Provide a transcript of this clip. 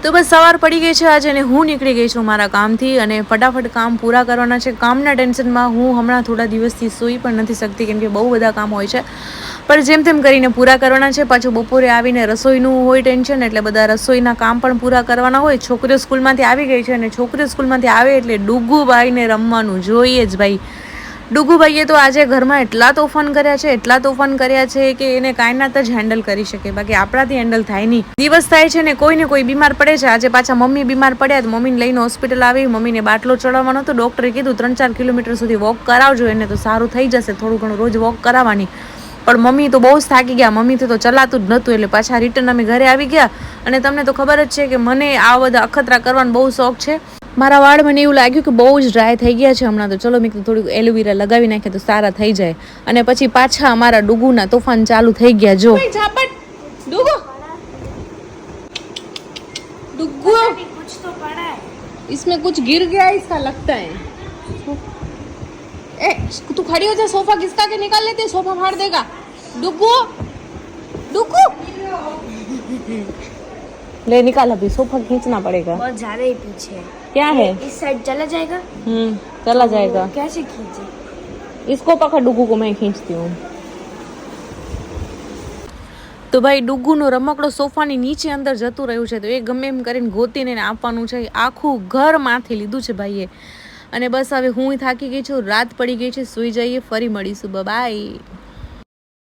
તો બસ સવાર પડી ગઈ છે આજે અને હું નીકળી ગઈ છું મારા કામથી અને ફટાફટ કામ પૂરા કરવાના છે. કામના ટેન્શનમાં હું હમણાં થોડા દિવસથી સૂઈ પણ નથી શકતી કેમ કે બહુ બધા કામ હોય છે, પણ જેમ તેમ કરીને પૂરા કરવાના છે. પાછું બપોરે આવીને રસોઈનું હોય ટેન્શન, એટલે બધા રસોઈના કામ પણ પૂરા કરવાના હોય. છોકરીઓ સ્કૂલમાંથી આવી ગઈ છે અને છોકરીઓ સ્કૂલમાંથી આવે એટલે ડુગુભાઈને રમવાનું જોઈએ જ ભાઈ. ડુગુભાઈએ તો આજે ઘરમાં એટલા તોફાન કર્યા છે કે એને કાયનાત જ હેન્ડલ કરી શકે, બાકી આપણાથી હેન્ડલ થાય નહીં. દિવસ થાય છે ને કોઈ ને કોઈ બીમાર પડે છે. આજે પાછા મમ્મી બીમાર પડ્યા તો મમ્મીને લઈને હોસ્પિટલ આવી. મમ્મીને બાટલો ચડાવવાનો હતો. ડૉક્ટરે કીધું 3-4 કિલોમીટર સુધી વોક કરાવજો, એને તો સારું થઈ જશે. થોડું ઘણું રોજ વોક કરાવવાની. પણ મમ્મી તો બહુ જ થાકી ગયા. મમ્મીથી તો ચલાતું જ નહોતું, એટલે પાછા રિટર્ન અમે ઘરે આવી ગયા. અને તમને તો ખબર જ છે કે મને આ બધા અખતરા કરવાનો બહુ શોખ છે. મારા વાળ મને એવું લાગ્યું કે બહુ જ ડ્રાય થઈ ગયા છે હમણાં, તો ચલો મેં કીધું થોડું એલોવેરા લગાવી નાખીએ તો સારા થઈ જાય. અને પછી પાછા અમારા ડુગુના તોફાન ચાલુ થઈ ગયા. જો डुग्गू कुछ तो पड़ा है इसमें, कुछ गिर गया इसका लगता है. ए तू खड़ी हो जा, सोफा घिसका के निकाल लेते, सोफा फाड़ देगा. डुग्गू डुग्गू ले निकाल, अभी सोफा खींचना पड़ेगा. बहुत ज्यादा ही पीछे है. क्या है? इस साइड चला जाएगा. चला जाएगा. कैसे खींचे? इसको पकड़, डुग्गू को मैं खींचती हूँ. તો ભાઈ ડુગ્ગુનો રમકડો સોફાની નીચે અંદર જતું રહ્યું છે, તો એ ગમે એમ કરીને ગોતીને એને આપવાનું છે. આખું ઘર માંથી લીધું છે ભાઈએ. અને બસ હવે હું થાકી ગઈ છું, રાત પડી ગઈ છે, સૂઈ જઈએ, ફરી મળીશું. બાય.